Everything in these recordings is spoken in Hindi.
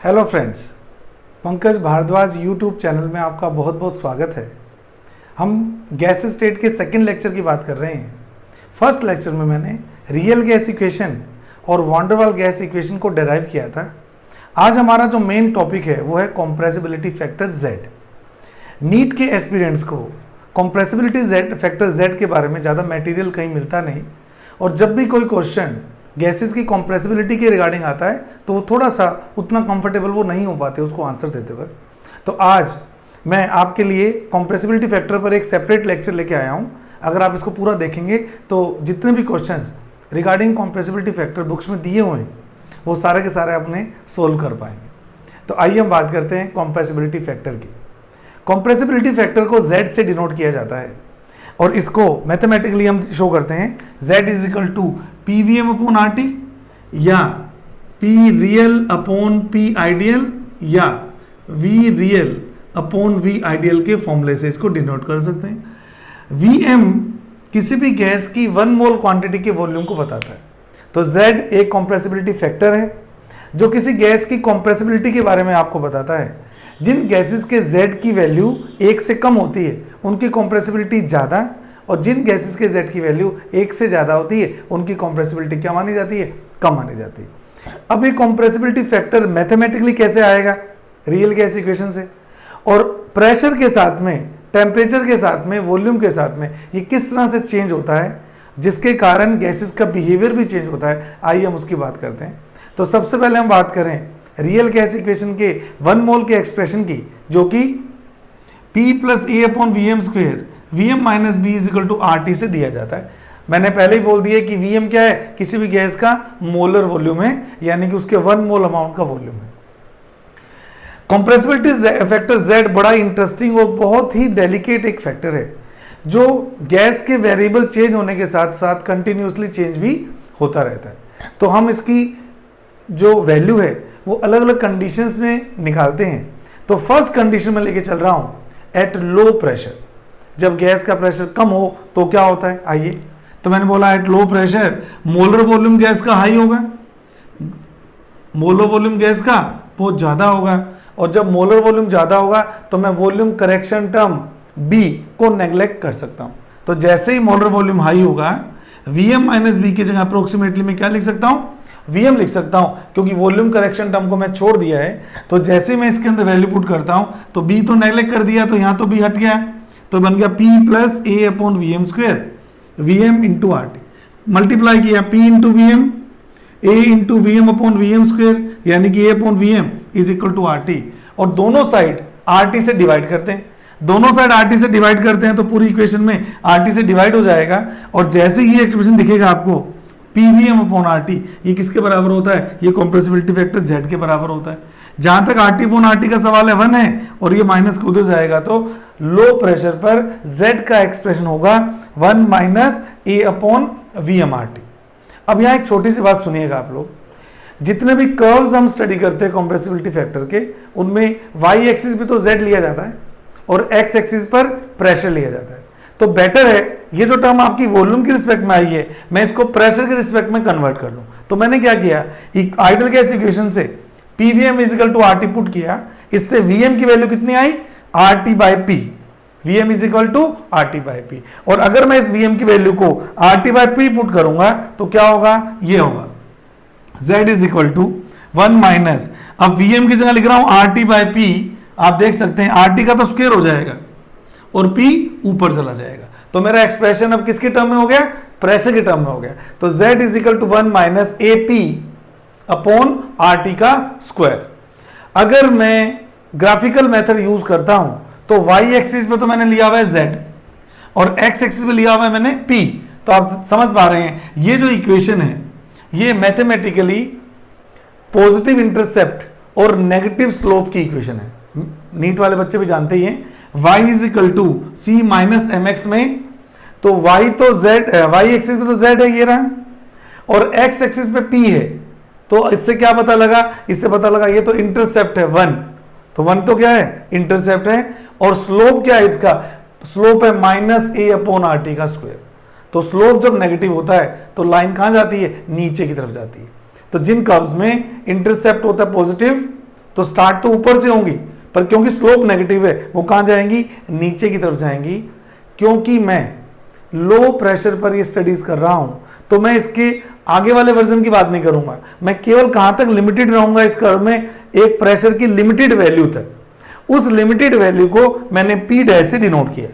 Hello friends, Pankaj Bhardwaj YouTube channel में आपका बहुत बहुत स्वागत है। हम गैस स्टेट के सेकंड लेक्चर की बात कर रहे हैं। फर्स्ट लेक्चर में मैंने रियल गैस इक्वेशन और van der Waals gas equation को डेराइव किया था। आज हमारा जो मेन टॉपिक है वो है कॉम्प्रेसिबिलिटी फैक्टर Z। नीट के एस्पिरेंट्स को कॉम्प्रेसिबिलिटी फैक्टर Z के बारे में ज़्यादा मटेरियल कहीं मिलता नहीं, और जब भी कोई क्वेश्चन गैसेस की कॉम्प्रेसिबिलिटी के रिगार्डिंग आता है तो वो थोड़ा सा उतना कंफर्टेबल वो नहीं हो पाते उसको आंसर देते वक्त। तो आज मैं आपके लिए कॉम्प्रेसिबिलिटी फैक्टर पर एक सेपरेट लेक्चर लेके आया हूँ। अगर आप इसको पूरा देखेंगे तो जितने भी questions regarding compressibility factor books में दिए हुए हैं वो सारे के सारे अपने सोल्व कर पाएंगे। तो आइए हम बात करते हैं कॉम्प्रेसिबिलिटी फैक्टर की। कॉम्प्रेसिबिलिटी फैक्टर को Z से डिनोट किया जाता है और इसको मैथमेटिकली हम शो करते हैं Z is equal to PVM upon RT या P real upon P ideal या V real upon V ideal के फॉर्मूले से इसको डिनोट कर सकते हैं। Vm किसी भी गैस की 1 मोल क्वांटिटी के वॉल्यूम को बताता है। तो Z एक कॉम्प्रेसिबिलिटी फैक्टर है जो किसी गैस की कॉम्प्रेसिबिलिटी के बारे में आपको बताता है। जिन गैसेस के Z की वैल्यू 1 से कम होती है उनकी कॉम्प्रेसिबिलिटी ज़्यादा, और जिन गैसेस के Z की वैल्यू 1 से ज़्यादा होती है उनकी कॉम्प्रेसिबिलिटी क्या मानी जाती है? कम मानी जाती है। अब ये कॉम्प्रेसिबिलिटी फैक्टर मैथमेटिकली कैसे आएगा? रियल गैस इक्वेशन से। और प्रेशर के साथ में, टेम्परेचर के साथ में, वॉल्यूम के साथ में ये किस तरह से चेंज होता है जिसके कारण गैसेस का बिहेवियर भी चेंज होता है, आइए हम उसकी बात करते हैं। तो सबसे पहले हम बात करें रियल गैस इक्वेशन के 1 मोल के एक्सप्रेशन की, जो कि P plus A upon VM square Vm minus B is equal to RT से दिया जाता है। मैंने पहले ही बोल दिया कि Vm क्या है? किसी भी गैस का मोलर वॉल्यूम है, यानी कि उसके 1 मोल अमाउंट का वॉल्यूम है। कॉम्प्रेसिबिलिटी फैक्टर Z बड़ा इंटरेस्टिंग और बहुत ही डेलिकेट एक फैक्टर है जो गैस के वेरिएबल चेंज होने के साथ साथ कंटिन्यूसली चेंज भी होता रहता है। तो हम इसकी जो वैल्यू है वो अलग अलग कंडीशंस में निकालते हैं। तो फर्स्ट कंडीशन में लेके चल रहा हूं एट लो प्रेशर। जब गैस का प्रेशर कम हो तो क्या होता है, आइए। तो मैंने बोला at low pressure molar volume gas का हाई होगा, मोलर वॉल्यूम गैस का बहुत ज़्यादा होगा, और जब मोलर वॉल्यूम ज़्यादा होगा तो मैं वॉल्यूम करेक्शन टर्म B को नेग्लेक्ट कर सकता हूँ। तो जैसे ही मोलर वॉल्यूम हाई होगा Vm माइनस बी की जगह अप्रोक्सीमेटली मैं क्या लिख सकता हूँ? Vm लिख सकता हूँ, क्योंकि वॉल्यूम करेक्शन टर्म को मैं छोड़ दिया है। तो जैसे ही मैं इसके अंदर वैल्यू पुट करता हूँ तो B तो नेग्लेक्ट कर दिया, तो यहाँ तो B हट गया, तो बन गया P plus A upon VM square Vm into RT। Multiply किया P into VM, A into VM upon VM square, यानी कि A upon VM is equal to RT। और दोनों साइड RT से डिवाइड करते हैं, दोनों साइड RT से डिवाइड करते हैं तो पूरी इक्वेशन में RT से डिवाइड हो जाएगा। और जैसे ये एक्सप्रेशन दिखेगा आपको PVM अपॉन RT, ये किसके बराबर होता है? ये कॉम्प्रेसिबिलिटी फैक्टर Z के बराबर होता है। जहां तक RT अपॉन RT का सवाल है 1 है, और ये माइनस को उधर जाएगा, तो लो प्रेशर पर Z का एक्सप्रेशन होगा 1 minus A upon VM RT। अब यहाँ एक छोटी सी बात सुनिएगा आप लोग, जितने भी कर्व्स हम स्टडी करते हैं कॉम्प्रेसिबिलिटी फैक्टर के, उनमें Y एक्सिस पे तो Z लिया जाता है और X एक्सिस पर प्रेशर लिया जाता है। तो बेटर है ये जो टर्म आपकी वॉल्यूम की रिस्पेक्ट में आई है मैं इसको प्रेशर के रिस्पेक्ट में कन्वर्ट कर लूं। तो मैंने क्या किया, आइडियल गैस इक्वेशन से PVM is equal to RT put किया, इससे Vm की वैल्यू कितनी आई? RT by P। Vm is equal to RT by P। और अगर मैं इस Vm की वैल्यू को RT बाई P पुट करूंगा तो क्या होगा? ये होगा Z is equal to 1 minus, अब Vm की जगह लिख रहा हूं RT बाई P। आप देख सकते हैं RT का तो स्क्वायर हो जाएगा और P ऊपर चला जाएगा, तो मेरा एक्सप्रेशन अब किसके टर्म में हो गया? प्रेशर के टर्म में हो गया। तो Z is equal to 1 minus AP upon RT का स्क्वायर। अगर मैं ग्राफिकल मेथड यूज करता हूं तो Y एक्सिस पे तो मैंने लिया हुआ है Z और X एक्सिस पे लिया हुआ है मैंने P। तो आप समझ पा रहे हैं ये जो इक्वेशन है ये मैथमेटिकली पॉजिटिव इंटरसेप्ट और नेगेटिव स्लोप की इक्वेशन है। नीट वाले बच्चे भी जानते ही हैं y is equal to C minus mx में, तो y तो z, y एक्सिस पे तो z है ये रहा, और x एक्सिस पे p है। तो इससे क्या पता लगा? इससे पता लगा ये तो इंटरसेप्ट है 1, तो 1 तो क्या है? इंटरसेप्ट है। और स्लोप क्या है इसका? स्लोप है माइनस A अपॉन RT का स्क्वायर। तो स्लोप जब नेगेटिव होता है तो लाइन कहां जाती है? नीचे की तरफ जाती है। तो जिन कर्व्स में इंटरसेप्ट होता है पॉजिटिव तो स्टार्ट तो ऊपर से होंगी, पर क्योंकि स्लोप नेगेटिव है वो कहां जाएंगी, नीचे की तरफ जाएंगी। क्योंकि मैं लो प्रेशर पर ये स्टडीज कर रहा हूं तो मैं इसके आगे वाले वर्जन की बात नहीं करूंगा, मैं केवल कहां तक लिमिटेड रहूंगा इस कर्व में, एक प्रेशर की लिमिटेड वैल्यू तक। उस लिमिटेड वैल्यू को मैंने पी डैश से डिनोट किया।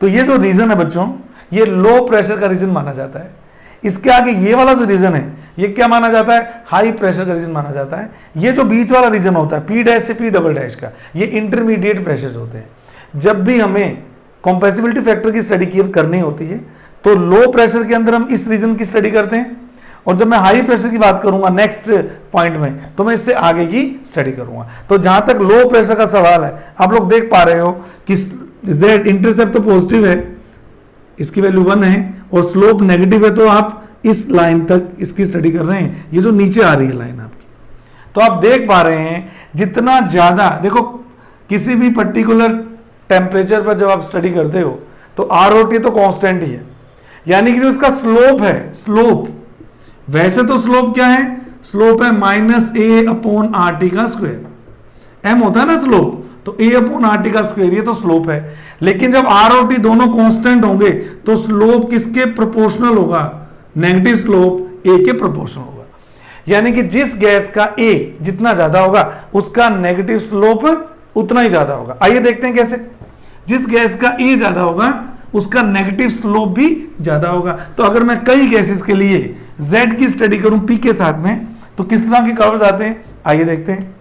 तो ये जो रीजन है बच्चों, ये लो प्रेशर का रीजन माना जाता है। इसके आगे ये वाला जो रीजन है ये क्या माना जाता है, हाई प्रेशर का रीजन माना जाता है। ये जो बीच वाला रीजन होता है पी डैश से पी डबल डैश का, ये इंटरमीडिएट प्रेशर्स होते हैं। जब भी हमें कॉम्प्रेसिबिलिटी फैक्टर की स्टडी करनी होती है तो लो प्रेशर के अंदर हम इस रीजन की स्टडी करते हैं, और जब मैं हाई प्रेशर की बात करूंगा नेक्स्ट पॉइंट में तो मैं इससे आगे की स्टडी करूंगा। तो जहां तक लो प्रेशर का सवाल है, आप लोग देख पा रहे हो कि z इंटरसेप्ट तो पॉजिटिव है, इसकी वैल्यू 1 है, और स्लोप नेगेटिव है, तो आप इस लाइन तक इसकी स्टडी कर रहे हैं। ये जो नीचे आ रही है लाइन आपकी, तो आप देख पा रहे हैं जितना ज्यादा, देखो किसी भी पर्टिकुलर टेम्परेचर पर जब आप स्टडी करते हो तो ROT तो कांस्टेंट ही है, यानी कि जो इसका स्लोप है, स्लोप वैसे तो स्लोप क्या है, स्लोप है -a/RT का स्क्वायर। m होता है ना स्लोप, तो a/RT का स्क्वायर, ये तो स्लोप है। लेकिन जब ROT दोनों कांस्टेंट होंगे तो स्लोप किसके प्रोपोर्शनल होगा, नेगेटिव स्लोप a के प्रोपोर्शनल होगा। यानी कि जिस गैस का a जितना ज्यादा होगा उसका नेगेटिव स्लोप उतना ही ज्यादा होगा। आइए देखते हैं कैसे। जिस गैस का a ज्यादा होगा उसका नेगेटिव स्लोप भी ज्यादा होगा। तो अगर मैं कई गैसेस के लिए z की स्टडी करूं p के साथ में तो किस तरह के कर्व्स आते हैं, आइए देखते हैं।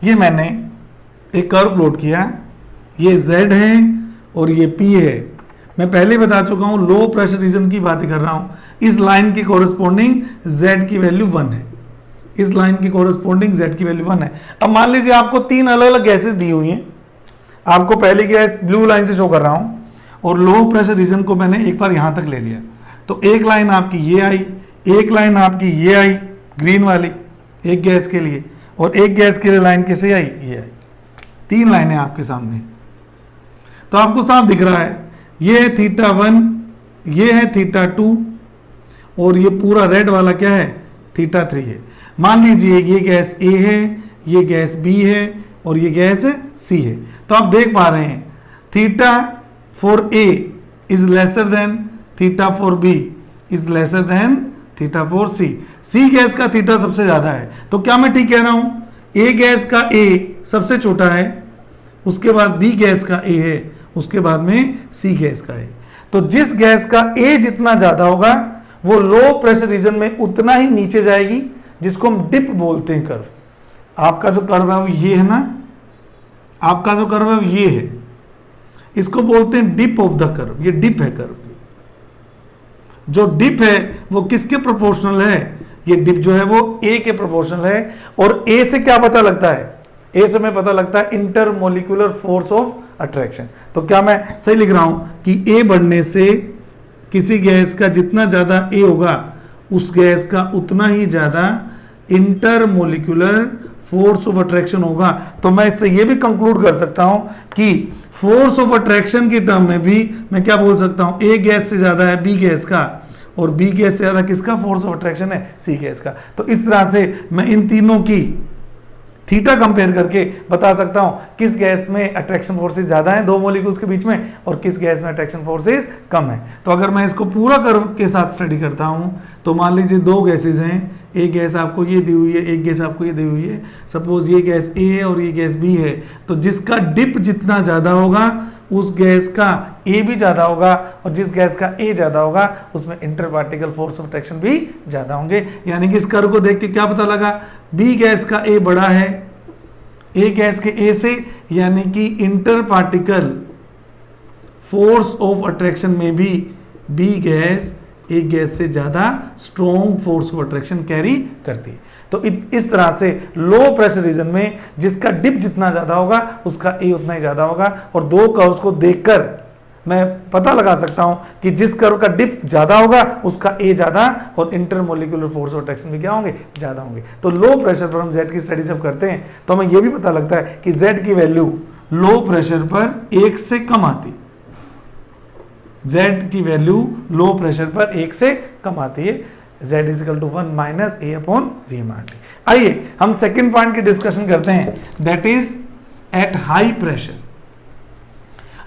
ये मैंने एक कर्व प्लॉट किया, ये z है और ये p है। मैं पहले बता चुका हूं लो प्रेशर रीजन की बात कर रहा हूं। इस लाइन की कोरस्पॉन्डिंग z की वैल्यू 1 है, इस लाइन की कोरस्पॉन्डिंग z की वैल्यू 1 है। अब मान लीजिए आपको 3 अलग अलग गैसेस दी हुई हैं, आपको पहली गैस ब्लू लाइन से शो कर रहा हूं और लो प्रेशर रीजन को मैंने एक बार यहां तक ले लिया। तो एक लाइन आपकी ये आई, एक लाइन आपकी ये आई ग्रीन वाली एक गैस के लिए, और एक गैस के लिए लाइन कैसे आई, ये आई। 3 लाइनें आपके सामने, तो आपको साफ दिख रहा है ये है θ1, ये है θ2, और ये पूरा रेड वाला क्या है, θ3 है। मान लीजिए ये गैस A है, ये गैस B है और ये गैस C है। तो आप देख पा रहे हैं θ4A is lesser than θ4B is lesser than θ4C। C gas का थीटा सबसे ज्यादा है। तो क्या मैं ठीक कह रहा हूं, A गैस का A सबसे छोटा है, उसके बाद B गैस का A है, उसके बाद में C गैस का है। तो जिस गैस का A जितना ज्यादा होगा वो लो प्रेशर रीजन में उतना ही नीचे जाएगी, जिसको हम डिप बोलते हैं कर्व। आपका जो कर्व है वो ये है ना, आपका जो कर्व है वो ये है, इसको बोलते हैं डिप ऑफ द कर्व। ये डिप है कर्व, जो डिप है वो किसके प्रोपोर्शनल है, ये डिप जो है वो A के प्रोपोर्शनल है। और A से क्या पता लगता है, A से हमें पता लगता है इंटरमोलिकुलर फोर्स ऑफ अट्रैक्शन। तो क्या मैं सही लिख रहा हूं कि A बढ़ने से किसी गैस का जितना ज्यादा A होगा उस गैस का उतना ही ज्यादा इंटरमोलिकुलर फोर्स ऑफ अट्रैक्शन होगा। तो मैं इससे ये भी कंक्लूड कर सकता हूं कि फोर्स ऑफ अट्रैक्शन की टर्म में भी मैं क्या बोल सकता हूं, A गैस से ज्यादा है B गैस का, और B गैस से ज्यादा किसका फोर्स ऑफ अट्रैक्शन है, C गैस का। तो इस तरह से मैं इन तीनों की थीटा कंपेयर करके बता सकता हूं किस गैस में अट्रैक्शन फोर्सेस ज्यादा है दो मॉलिक्यूल्स के बीच में, और किस गैस में अट्रैक्शन फोर्सेस कम है। तो अगर मैं इसको पूरा कर्व के साथ स्टडी करता हूं तो मान लीजिए 2 गैसेस हैं, एक गैस आपको ये दी हुई है, एक गैस आपको ये दी हुई है। सपोज ये गैस A है और ये गैस B है, तो जिसका डिप जितना ज्यादा होगा उस गैस का A भी ज्यादा होगा, और जिस गैस का A ज्यादा होगा उसमें inter particle force of attraction भी ज्यादा होंगे। यानी कि इस कर्व को देख के क्या पता लगा, B गैस का A बड़ा है A गैस के A से, यानी कि inter particle force of attraction में भी B गैस A गैस से ज्यादा strong force of attraction carry करती है। तो इस तरह से लो प्रेशर रीजन में जिसका डिप जितना ज्यादा होगा उसका A उतना ही ज्यादा होगा। और 2 कर्व्स को देखकर मैं पता लगा सकता हूं कि जिस कर्व का डिप ज्यादा होगा उसका A ज्यादा, और इंटरमोलिकुलर फोर्स ऑफ अट्रैक्शन भी क्या होंगे, ज्यादा होंगे। तो लो प्रेशर पर हम Z की स्टडी जब करते हैं तो हमें यह भी पता लगता है कि Z की वैल्यू लो प्रेशर पर 1 से कम आती, Z की वैल्यू लो प्रेशर पर 1 से कम आती है। Z is equal to 1 minus A upon VmRT। आइए हम सेकेंड पॉइंट की डिस्कशन करते हैं, that is at high pressure.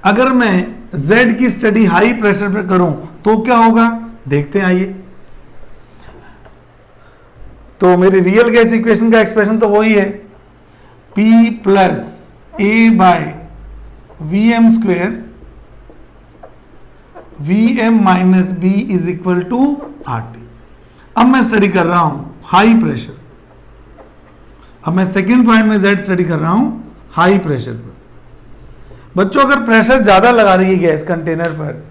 अगर मैं Z की स्टडी हाई प्रेशर पे करूं तो क्या होगा, देखते हैं। आइए, तो मेरी रियल गैस इक्वेशन का एक्सप्रेशन तो वही है, P plus A by VM square VM minus B is equal to RT। अब मैं स्टडी कर रहा हूं हाई प्रेशर। अब मैं सेकेंड पॉइंट में Z स्टडी कर रहा हूं हाई प्रेशर पर। बच्चों, अगर प्रेशर ज्यादा लगा रही है गैस कंटेनर पर,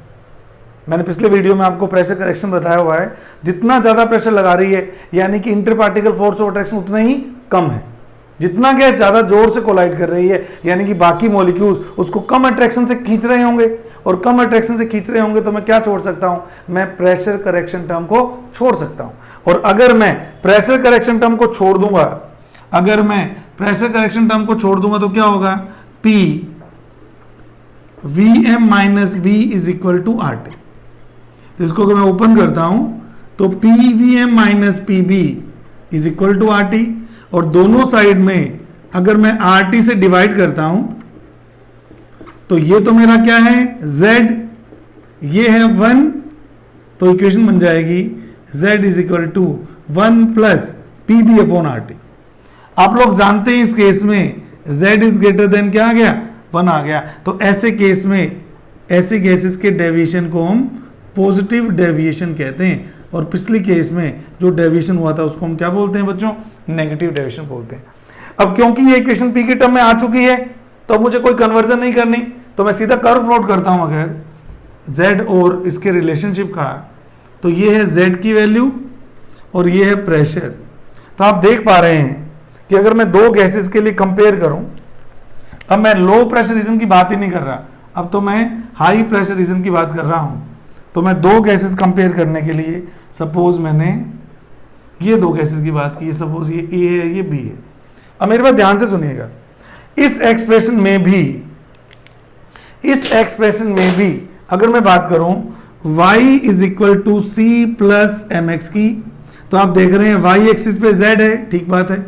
मैंने पिछले वीडियो में आपको प्रेशर करेक्शन बताया हुआ है, जितना ज्यादा प्रेशर लगा रही है यानी कि inter particle force of attraction उतना ही कम है। जितना गैस ज्यादा जोर से कोलाइड कर रही है यानी कि बाकी मॉलिक्यूल्स उसको कम अट्रैक्शन से खींच रहे होंगे, और कम अट्रैक्शन से खींच रहे होंगे तो मैं क्या छोड़ सकता हूं, मैं प्रेशर करेक्शन टर्म को छोड़ सकता हूं। और अगर मैं प्रेशर करेक्शन टर्म को छोड़ दूंगा, अगर मैं प्रेशर करेक्शन टर्म को छोड़ दूंगा तो क्या होगा, P VM minus B is equal to RT। तो इसको अगर मैं ओपन करता हूं तो PVM minus PB is equal to RT, और दोनों साइड में अगर मैं RT से डिवाइड करता हूं तो ये तो मेरा क्या है Z, ये है 1, तो इक्वेशन बन जाएगी Z is equal to 1 plus PB upon RT। आप लोग जानते हैं इस केस में Z इज ग्रेटर देन क्या आ गया, 1 आ गया। तो ऐसे केस में ऐसे गैसेस के डेविएशन को हम पॉजिटिव डेविएशन कहते हैं, और पिछली केस में जो डेविएशन हुआ था उसको हम क्या बोलते हैं बच्चों, नेगेटिव डेविएशन बोलते हैं। अब क्योंकि ये इक्वेशन P के टर्म में आ चुकी है तो अब मुझे कोई कन्वर्जन नहीं करनी, तो मैं सीधा कर्व प्लॉट करता हूं अगर Z और इसके रिलेशनशिप का, तो ये है Z की वैल्यू और ये है प्रेशर। तो आप देख पा रहे हैं कि अगर मैं दो गैसेस के लिए कंपेयर करूं, अब मैं लो प्रेशर रीजन की बात ही नहीं कर रहा, अब तो मैं हाई प्रेशर रीजन की बात कर रहा हूं। तो मैं दो गैसेस कंपेयर करने के लिए, सपोज मैंने ये दो गैसेस की बात की, सपोज ये A है ये B है। अब मेरे पास ध्यान से सुनिएगा, इस एक्सप्रेशन में भी अगर मैं बात करूं y is equal to C plus mx की, तो आप देख रहे हैं y एक्सिस पे Z है, ठीक बात है,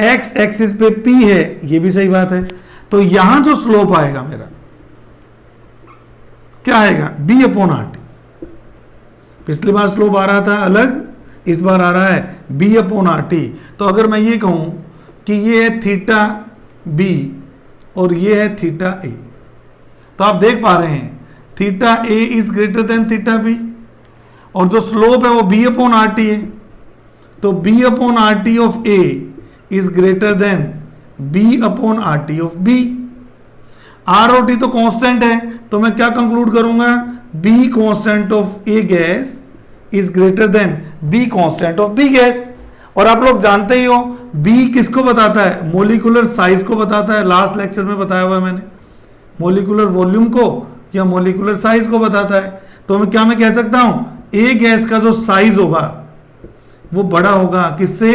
x एक्सिस पे P है, ये भी सही बात है। तो यहां जो स्लोप आएगा मेरा क्या आएगा, B अपॉन RT। पिछली बार स्लोप आ रहा था अलग, इस बार आ रहा है B अपॉन RT। तो अगर मैं ये कहूं कि ये है थीटा B और ये है थीटा A, तो आप देख पा रहे हैं theta A is greater then theta B, और जो स्लोप है वो B अपॉन RT है। तो B upon RT of A is greater then B upon RT of B। R और T तो कांस्टेंट है, तो मैं क्या कंक्लूड करूंगा, B constant of A gas is greater then B constant of B gas. और आप लोग जानते ही हो B किसको बताता है, मोलिकुलर साइज को बताता है, लास्ट लेक्चर में बताया हुआ है मैंने, मोलिकुलर वॉल्यूम को या मोलिकुलर साइज को बताता है। तो मैं कह सकता हूं A गैस का जो साइज होगा वो बड़ा होगा किससे,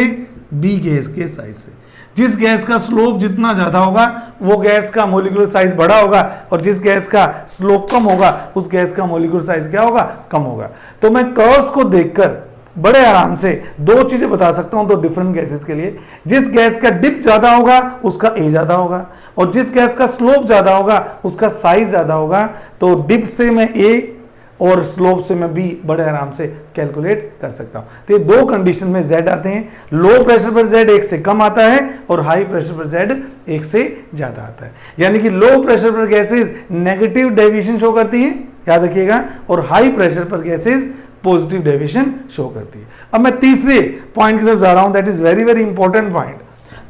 B गैस के साइज से। जिस गैस का स्लोप जितना ज्यादा होगा वो गैस का मोलिकुलर साइज बड़ा होगा, और जिस गैस का स्लोप कम होगा उस गैस का मोलिकुलर साइज क्या होगा, कम होगा। तो मैं कर्व्स को देखकर बड़े आराम से दो चीजें बता सकता हूं दो डिफरेंट गैसेस के लिए। जिस गैस का डिप ज्यादा होगा उसका A ज्यादा होगा, और जिस गैस का स्लोप ज्यादा होगा उसका साइज ज्यादा होगा। तो डिप से मैं A और स्लोप से मैं B बड़े आराम से कैलकुलेट कर सकता हूं। तो ये दो कंडीशन में Z आते हैं, लो प्रेशर पर Z 1 से कम आता है और हाई प्रेशर पर Z 1 से ज्यादा आता है। यानी कि लो प्रेशर पर गैसेस नेगेटिव डेविएशन शो करती है, याद रखिएगा, और हाई प्रेशर पर गैसेस पॉजिटिव डेविएशन शो करती है। अब मैं तीसरे पॉइंट की तरफ जा रहा हूं, that is very very important point.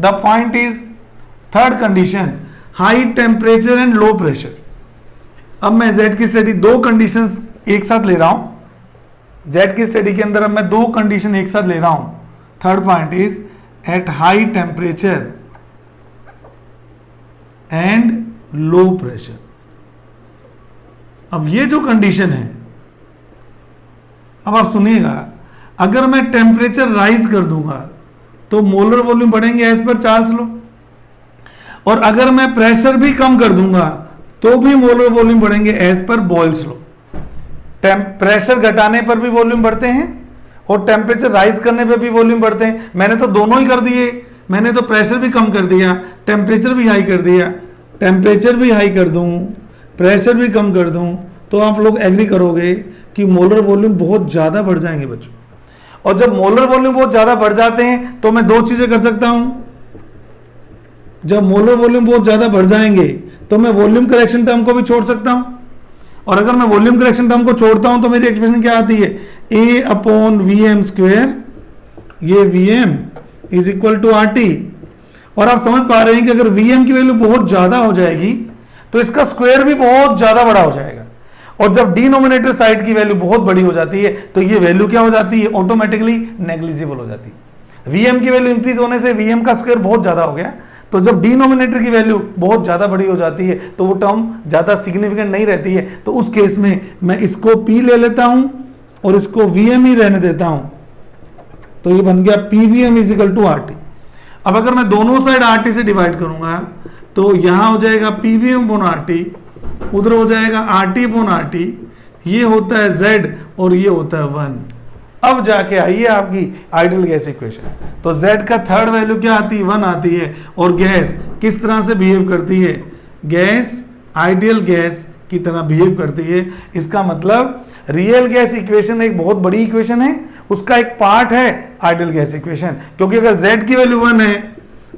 The point is third condition, high temperature and low pressure. अब मैं Z की स्टडी दो कंडीशंस एक साथ ले रहा हूं, Z की स्टडी के अंदर अब मैं दो कंडीशन एक साथ ले रहा हूं। Third point is at high temperature and low pressure. अब ये जो कंडीशन है, अब आप सुनिएगा, अगर मैं टेम्परेचर राइज कर दूंगा तो मोलर वॉल्यूम बढ़ेंगे एज पर चार्ल्स लॉ, और अगर मैं प्रेशर भी कम कर दूंगा तो भी मोलर वॉल्यूम बढ़ेंगे as per Boyle's law. Pressure घटाने पर भी वॉल्यूम बढ़ते हैं और टेम्परेचर राइज करने पे भी वॉल्यूम बढ़ते हैं। मैंने तो दोनों ही कर दिए, मैंने तो प्रेशर भी कम कर दिया, टेम्परेचर भी हाई कर दिया। टेम्परेचर भी हाई कर दूं, प्रेशर भी कम कर दूं, तो आप लोग एग्री करोगे कि मोलर वॉल्यूम बहुत ज़्यादा बढ़ जाएंगे बच्चों। और जब मोलर वॉल्यूम बहुत ज़्यादा बढ़ जाते हैं तो मैं दो चीज़ें कर सकता हूं। जब मोलर वॉल्यूम बहुत ज़्यादा बढ़ जाएंगे तो मैं वॉल्यूम करेक्शन टर्म को भी छोड़ सकता हूं, और अगर मैं वॉल्यूम करेक्शन टर्म को छोड़ता हूं तो मेरी एक्सप्रेशन क्या आती है, A upon V M square, ये Vm is equal to RT। और आप समझ पा रहे हैं कि अगर Vm की वैल्यू बहुत ज्यादा हो जाएगी तो इसका स्क्वायर भी बहुत ज्यादा बड़ा हो जाएगा, और जब डिनोमिनेटर साइड की वैल्यू बहुत बड़ी हो जाती है तो ये वैल्यू क्या हो जाती है, ऑटोमेटिकली नेग्लिजिबल हो जाती है। Vm की वैल्यू इंक्रीज होने से Vm का स्क्वायर बहुत ज्यादा हो गया, तो जब डिनोमिनेटर की वैल्यू बहुत ज़्यादा बड़ी हो जाती है तो वो टर्म ज़्यादा सिग्निफिकेंट नहीं रहती है। तो उस केस में मैं इसको P ले लेता हूं और इसको Vm ही रहने देता हूं, तो ये बन गया PVm is equal to RT। अब अगर मैं दोनों साइड RT से डिवाइड करूंगा तो यहां हो जाएगा PVm अपॉन RT, उधर हो जाएगा RT अपॉन RT, ये होता है Z और ये होता है 1। अब जाके आइए आपकी आइडियल गैस इक्वेशन। तो Z का थर्ड वैल्यू क्या आती है, 1 आती है। और गैस किस तरह से बिहेव करती है, गैस आइडियल गैस की तरह बिहेव करती है। इसका मतलब रियल गैस इक्वेशन एक बहुत बड़ी इक्वेशन है, उसका एक पार्ट है आइडियल गैस इक्वेशन। क्योंकि अगर Z की वैल्यू 1 है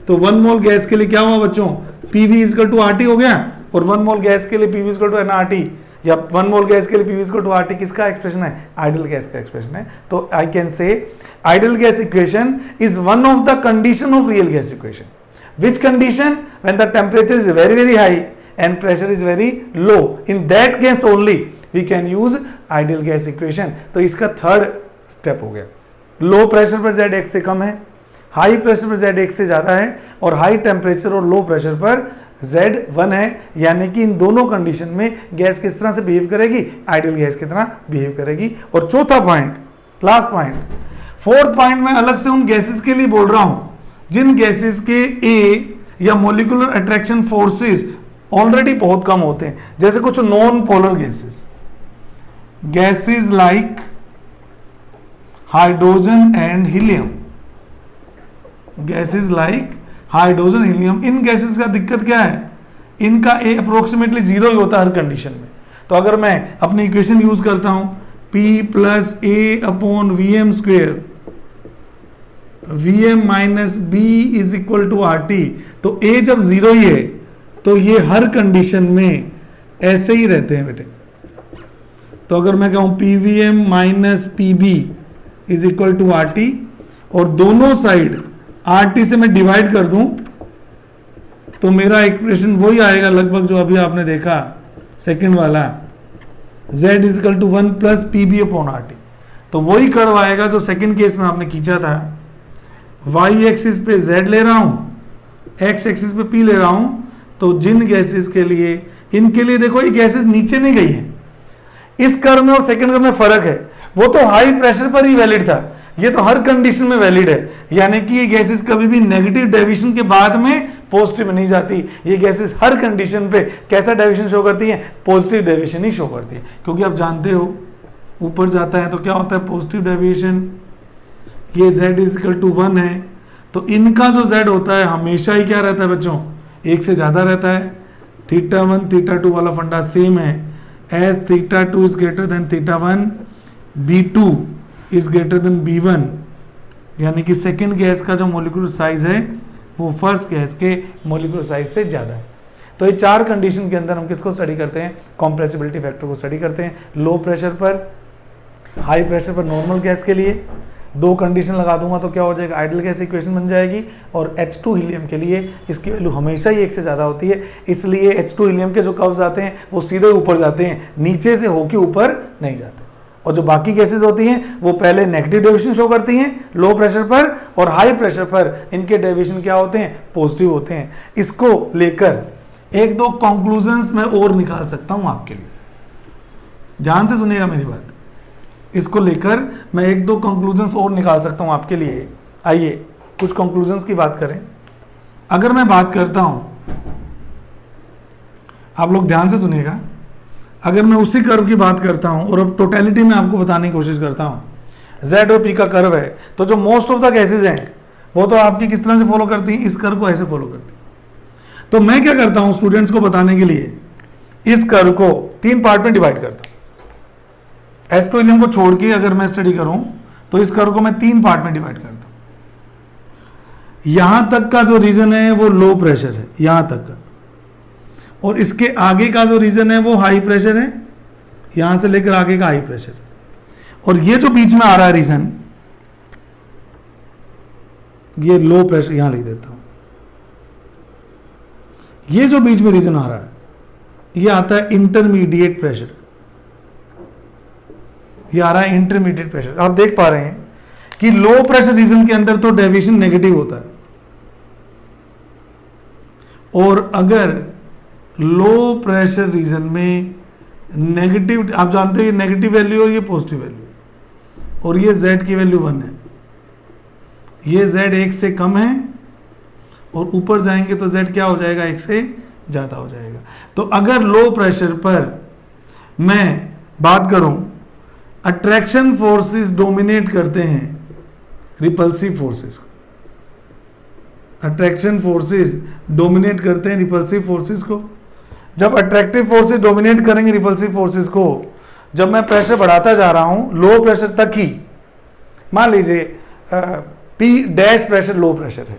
तो 1 मोल गैस के लिए क्या हुआ बच्चों, PV is equal to RT हो गया, और 1 मोल गैस के लिए PV is equal to NRT, या 1 मोल गैस के लिए PV is equal to RT किसका एक्सप्रेशन है, आइडियल गैस का एक्सप्रेशन है। तो I can say ideal gas equation is one of the condition of real gas equation. Which condition, when the temperature is very very high and pressure is very low, in that case only we can use ideal gas equation. तो इसका थर्ड स्टेप हो गया। लो प्रेशर पर Z 1 से कम है, हाई प्रेशर पर Z 1 से ज्यादा है, और हाई टेम्परेचर और लो प्रेशर पर Z 1 है। यानी कि इन दोनों कंडीशन में गैस किस तरह से बिहेव करेगी, आइडियल गैस की तरह बिहेव करेगी। और चौथा point, last point, fourth point में अलग से उन गैसेस के लिए बोल रहा हूं जिन गैसेस के A या मोलिकुलर अट्रैक्शन फोर्सेस ऑलरेडी बहुत कम होते हैं, जैसे कुछ non polar gases, gases like hydrogen and helium, gases like hydrogen helium. In gases का दिक्कत क्या है, इनका A अप्रोक्सीमेटली 0 ही होता है हर कंडीशन में। तो अगर मैं अपनी इक्वेशन यूज करता हूं P plus A upon Vm square, Vm minus B is equal to RT, तो A जब 0 ही है तो ये हर कंडीशन में ऐसे ही रहते हैं बेटे। तो अगर मैं कहूं PVm minus PB is equal to RT, और दोनों साइड RT से मैं डिवाइड कर दूं तो मेरा एक्सप्रेशन वही आएगा लगभग जो अभी आपने देखा सेकंड वाला, Z is equal to 1 plus PB upon RT। तो वही कर्व आएगा जो सेकंड केस में आपने खींचा था। Y एक्सिस पे Z ले रहा हूं, X एक्सिस पे P ले रहा हूं। तो जिन गैसेस के लिए, इनके लिए देखो ये गैसेस नीचे नहीं गई हैं, इस कर्व में और सेकंड कर्व में फर्क है। वो तो हाई प्रेशर पर ही वैलिड था, ये तो हर कंडीशन में वैलिड है। यानी कि ये गैसेस कभी भी नेगेटिव डेविएशन के बाद में पॉजिटिव नहीं जाती। ये गैसेस हर कंडीशन पे कैसा डेविएशन शो करती है, पॉजिटिव डेविएशन ही शो करती है। क्योंकि आप जानते हो ऊपर जाता है तो क्या होता है, पॉजिटिव डेविएशन। ये Z इज इक्वल टू 1 है, तो इनका जो Z होता है हमेशा ही क्या रहता है बच्चों, 1 से ज्यादा रहता है। θ1 θ2 वाला फंडा सेम है, as θ2 is greater than θ1, B2 is greater than B1। यानी कि सेकेंड गैस का जो मोलिकुलर साइज है वो फर्स्ट गैस के मोलिकुलर साइज से ज़्यादा है। तो ये चार कंडीशन के अंदर हम किसको स्टडी करते हैं, कॉम्प्रेसिबिलिटी फैक्टर को स्टडी करते हैं। लो प्रेशर पर, हाई प्रेशर पर नॉर्मल गैस के लिए दो कंडीशन लगा दूंगा तो क्या हो जाएगा, आइडियल गैस इक्वेशन बन जाएगी। और H2 हीलियम के लिए इसकी वैल्यू हमेशा ही 1 से ज़्यादा होती है, इसलिए H2 हीलियम के जो कर्व्स आते हैं वो सीधे ऊपर जाते हैं, नीचे से होके ऊपर नहीं जाते। और जो बाकी गैसेज होती हैं वो पहले नेगेटिव डेविएशन शो करती हैं लो प्रेशर पर, और हाई प्रेशर पर इनके डेविएशन क्या होते हैं, पॉजिटिव होते हैं। इसको लेकर एक दो कंक्लूजन्स मैं और निकाल सकता हूं आपके लिए, ध्यान से सुनिएगा मेरी बात। इसको लेकर मैं एक दो कंक्लूजन्स और निकाल सकता हूं आपके लिए। आइए कुछ कंक्लूजन्स की बात करें। अगर मैं बात करता हूं, आप लोग ध्यान से सुनिएगा, अगर मैं उसी कर्व की बात करता हूं और अब टोटलिटी में आपको बताने की कोशिश करता हूं, जेड और पी का कर्व है, तो जो मोस्ट ऑफ द केसेस हैं वो तो आपकी किस तरह से फॉलो करती हैं, इस कर्व को ऐसे फॉलो करती हैं। तो मैं क्या करता हूं स्टूडेंट्स को बताने के लिए, इस कर्व को 3 पार्ट में डिवाइड करता हूं। एस टू को छोड़ के अगर मैं स्टडी करूं तो इस कर्व को मैं 3 पार्ट में डिवाइड करता हूं। यहां तक का जो रीजन है वो लो प्रेशर है, यहां तक का, और इसके आगे का जो रीजन है वो हाई प्रेशर है, यहां से लेकर आगे का हाई प्रेशर। और ये जो बीच में आ रहा है रीजन, ये लो प्रेशर, यहां लिख देता हूं। ये जो बीच में रीजन आ रहा है ये आता है इंटरमीडिएट प्रेशर, ये आ रहा है इंटरमीडिएट प्रेशर। आप देख पा रहे हैं कि लो प्रेशर रीजन के अंदर तो डेविएशन नेगेटिव होता है, और अगर लो प्रेशर रीजन में नेगेटिव, आप जानते हैं नेगेटिव वैल्यू और ये पॉजिटिव वैल्यू, और ये z की वैल्यू 1 है, ये z 1 से कम है, और ऊपर जाएंगे तो z क्या हो जाएगा, 1 से ज़्यादा हो जाएगा। तो अगर लो प्रेशर पर मैं बात करूं, अट्रैक्शन फोर्सेस डोमिनेट करते हैं repulsive forces, attraction forces dominate करते हैं रिपल्सिव फोर्सेस को। जब अट्रैक्टिव फोर्सेस डोमिनेट करेंगे रिपल्सिव फोर्सेस को, जब मैं प्रेशर बढ़ाता जा रहा हूं लो प्रेशर तक ही, मान लीजिए P dash pressure low pressure है,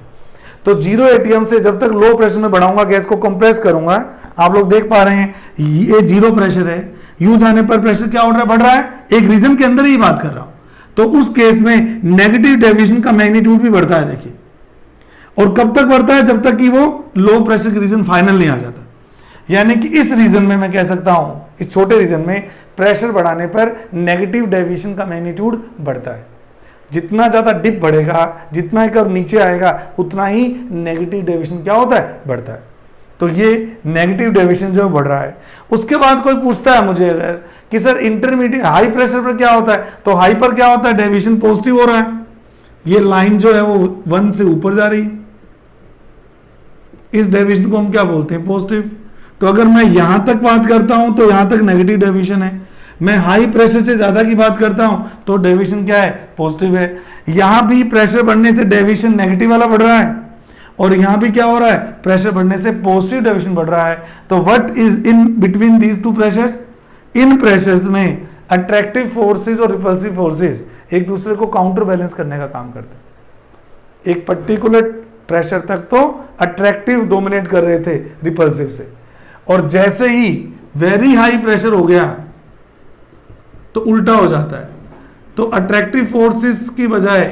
तो 0 एटीएम से जब तक लो प्रेशर में बढ़ाऊंगा, गैस को कंप्रेस करूंगा, आप लोग देख पा रहे हैं ये 0 प्रेशर है, यूं जाने पर प्रेशर क्या हो रहा है, बढ़ रहा है, एक रीजन के अंदर ही बात कर रहा हूं। तो उस केस में नेगेटिव डेविएशन का मैग्नीट्यूड भी बढ़ता है, देखिए, और कब तक बढ़ता है, जब तक कि वो लो प्रेशर की रीजन फाइनल नहीं आ जाता। यानी कि इस रीजन में मैं कह सकता हूं, इस छोटे रीजन में प्रेशर बढ़ाने पर नेगेटिव डेविएशन का मैग्नीट्यूड बढ़ता है। जितना ज्यादा डिप बढ़ेगा, जितना ही कर्व नीचे आएगा, उतना ही नेगेटिव डेविएशन क्या होता है, बढ़ता है। तो ये नेगेटिव डेविएशन जो बढ़ रहा है। उसके बाद कोई पूछता है मुझे अगर कि सर इंटरमीडिएट हाई प्रेशर पर क्या होता है, तो हाई पर क्या होता है, डेविएशन पॉजिटिव हो रहा है, ये लाइन जो है वो 1 से ऊपर जा रही है, इस डेविएशन को हम क्या बोलते हैं, पॉजिटिव। तो अगर मैं यहां तक बात करता हूं तो यहां तक नेगेटिव डेविएशन है, मैं हाई प्रेशर से ज्यादा की बात करता हूं तो डेविएशन क्या है, पॉजिटिव है। यहां भी प्रेशर बढ़ने से डेविएशन नेगेटिव वाला बढ़ रहा है, और यहां भी क्या हो रहा है, प्रेशर बढ़ने से पॉजिटिव डेविएशन बढ़ रहा है। तो what is in between these two pressures, in pressures में अट्रैक्टिव फोर्सेस और रिपल्सिव फोर्सेस एक दूसरे को काउंटर बैलेंस करने का काम करते हैं। एक पर्टिकुलर प्रेशर तक तो अट्रैक्टिव डोमिनेट कर रहे थे रिपल्सिव से, और जैसे ही वेरी हाई प्रेशर हो गया तो उल्टा हो जाता है। तो अट्रैक्टिव फोर्सेस की बजाय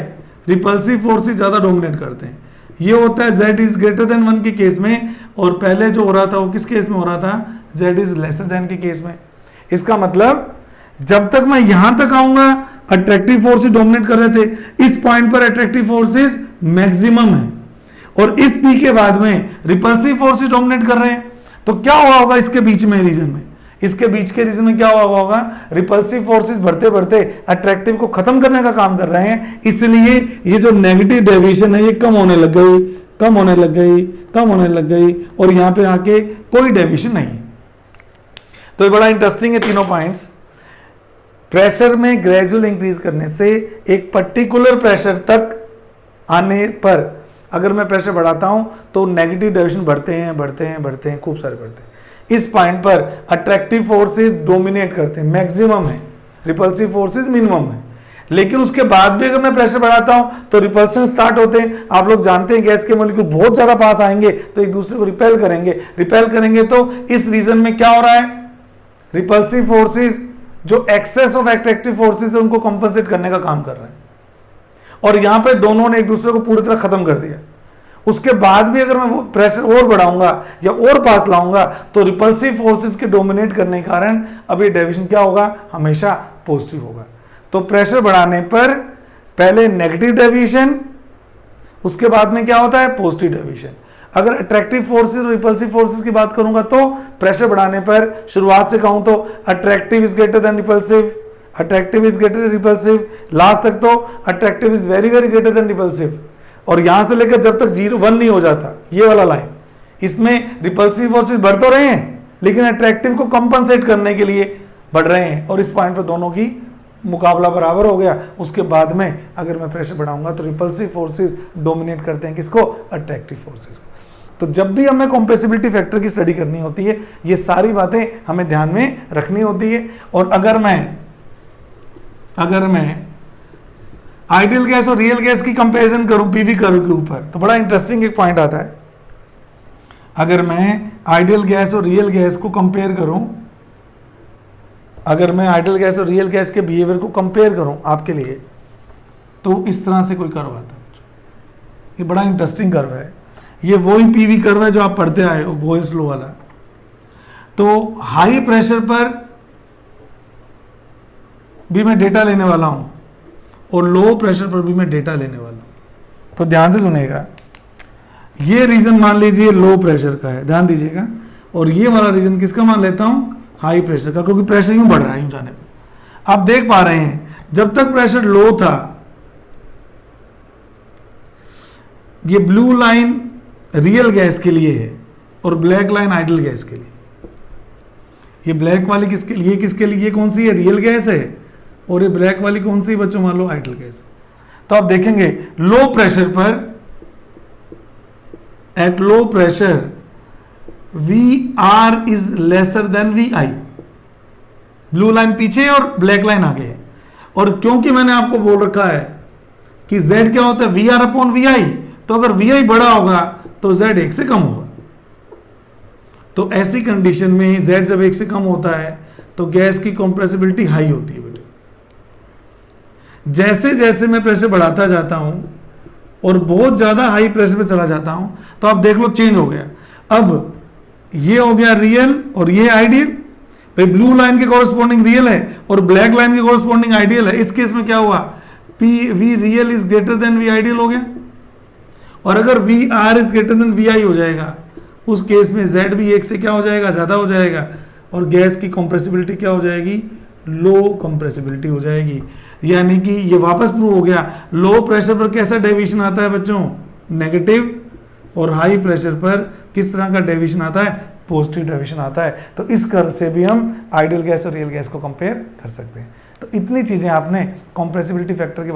रिपल्सिव फोर्सेस ज्यादा डोमिनेट करते हैं। ये होता है z इज ग्रेटर देन 1 के केस में, और पहले जो हो रहा था वो किस केस में हो रहा था, z इज लेसर देन के केस में। इसका मतलब जब तक मैं यहां तक आऊंगा अट्रैक्टिव फोर्सेस डोमिनेट कर रहे थे, इस पॉइंट पर अट्रैक्टिव फोर्सेस मैक्सिमम है, और इस पी के बाद में रिपल्सिव फोर्सेस डोमिनेट कर रहे हैं। तो क्या हुआ होगा इसके बीच में रीजन में, इसके बीच के रीजन में क्या हुआ होगा, रिपल्सिव फोर्सेस बढ़ते बढ़ते अट्रैक्टिव को खत्म करने का काम कर रहे हैं। इसलिए ये जो नेगेटिव डेविएशन है ये कम होने लग गई, कम होने लग गई, कम होने लग गई, और यहां पे आके कोई डेविएशन नहीं है। तो ये बड़ा इंटरेस्टिंग है तीनों पॉइंट्स। प्रेशर में ग्रेजुअल इंक्रीज करने से एक पर्टिकुलर प्रेशर तक आने पर अगर मैं प्रेशर बढ़ाता हूं तो नेगेटिव डेविएशन बढ़ते हैं, बढ़ते हैं, बढ़ते हैं, खूब सारे बढ़ते हैं। इस पॉइंट पर अट्रैक्टिव फोर्सेस डोमिनेट करते हैं, मैक्सिमम है, रिपल्सिव फोर्सेस मिनिमम है। लेकिन उसके बाद भी अगर मैं प्रेशर बढ़ाता हूं तो रिपल्शन स्टार्ट होते हैं। आप लोग जानते हैं गैस के मॉलिक्यूल बहुत ज्यादा पास आएंगे तो एक दूसरे को रिपेल करेंगे, रिपेल करेंगे तो इस रीजन में क्या हो रहा है, रिपल्सिव फोर्सेस जो एक्सेस ऑफ अट्रैक्टिव फोर्सेस है उनको कंपनसेट करने का काम कर रहे हैं, और यहां पे दोनों ने एक दूसरे को पूरी तरह खत्म कर दिया। उसके बाद भी अगर मैं वो प्रेशर और बढ़ाऊंगा या और पास लाऊंगा तो रिपल्सिव फोर्सेस के डोमिनेट करने के कारण अब ये डेविएशन क्या होगा, हमेशा पॉजिटिव होगा। तो प्रेशर बढ़ाने पर पहले नेगेटिव डेविएशन, उसके बाद में क्या होता है, पॉजिटिव डेविएशन। अगर अट्रैक्टिव फोर्सेस और रिपल्सिव फोर्सेस की बात करूंगा तो प्रेशर बढ़ाने पर शुरुआत से कहूं तो attractive is greater then repulsive, attractive is greater then repulsive, last तक तो attractive is very very greater than repulsive, और यहां से लेकर जब तक 1 नहीं हो जाता ये वाला लाइन, इसमें रिपल्सिव फोर्सेस बढ़ तो रहे हैं लेकिन अट्रैक्टिव को कंपनसेट करने के लिए बढ़ रहे हैं, और इस पॉइंट पर दोनों की मुकाबला बराबर हो गया, उसके बाद में अगर मैं प्रेशर बढ़ाऊंगा तो रिपल्सिव फोर्सेस डोमिनेट करते हैं किसको, अट्रैक्टिव फोर्सेस को। तो जब भी हमें कंप्रेसिबिलिटी फैक्टर की स्टडी करनी होती है ये सारी बातें हमें ध्यान में रखनी होती है। और अगर मैं आइडियल गैस और रियल गैस की कंपैरिजन करूं पीवी कर्व के ऊपर तो बड़ा इंटरेस्टिंग एक पॉइंट आता है। अगर मैं आइडियल गैस और रियल गैस को कंपेयर करूं, अगर मैं आइडियल गैस और रियल गैस के बिहेवियर को कंपेयर करूं आपके लिए, तो इस तरह से कोई कर्व आता है। ये बड़ा इंटरेस्टिंग कर्व है, ये वही पीवी कर्व है जो आप पढ़ते आए हो, बोयल्स लॉ वाला। तो हाई प्रेशर पर भी मैं डेटा लेने वाला हूं और लो प्रेशर पर भी मैं डेटा लेने वाला हूं। तो ध्यान से सुनेगा, ये रीजन मान लीजिए लो प्रेशर का है, ध्यान दीजिएगा, और ये वाला रीजन किसका मान लेता हूं, हाई प्रेशर का, क्योंकि प्रेशर यूं बढ़ रहा है यूं जाने पर। आप देख पा रहे हैं जब तक प्रेशर लो था ये ब्लू लाइन रियल गैस के लिए है और ब्लैक लाइन आइडियल गैस के लिए। ये ब्लैक वाली किसके लिए, किसके लिए, ये कौन सी है, रियल गैस है, और ये ब्लैक वाली कौन सी बच्चों, मान लो आइडियल गैस। तो आप देखेंगे लो प्रेशर पर, at low pressure VR is lesser than VI। Blue line पीछे और ब्लैक लाइन आगे है, और क्योंकि मैंने आपको बोल रखा है कि Z क्या होता है, VR अपॉन VI, तो अगर VI बड़ा होगा तो Z 1 से कम होगा। तो ऐसी कंडीशन में Z जब 1 से कम होता है तो गैस की कंप्रेसिबिलिटी हाई होती है बेटे। जैसे जैसे मैं प्रेशर बढ़ाता जाता हूं और बहुत ज्यादा हाई प्रेशर पे चला जाता हूं तो आप देख लो चेंज हो गया। अब ये हो गया रियल और ये आइडियल। भाई ब्लू लाइन के कॉरस्पॉन्डिंग रियल है और ब्लैक लाइन के कॉरस्पॉन्डिंग आइडियल है। इस केस में क्या हुआ, V real is greater then V ideal हो गया। और अगर VR is greater then VI हो जाएगा उस केस में Z भी 1 से क्या हो जाएगा, ज्यादा हो जाएगा, और गैस की कंप्रेसिबिलिटी क्या हो जाएगी, लो कंप्रेसिबिलिटी हो जाएगी। यानी कि ये वापस प्रूव हो गया, लो प्रेशर पर कैसा डेविएशन आता है बच्चों, नेगेटिव, और हाई प्रेशर पर किस तरह का डेविएशन आता है, पॉजिटिव डेविएशन आता है। तो इस कर्व से भी हम आइडियल गैस और रियल गैस को कंपेयर कर सकते हैं। तो इतनी चीजें आपने कंप्रेसिबिलिटी फैक्टर के बारे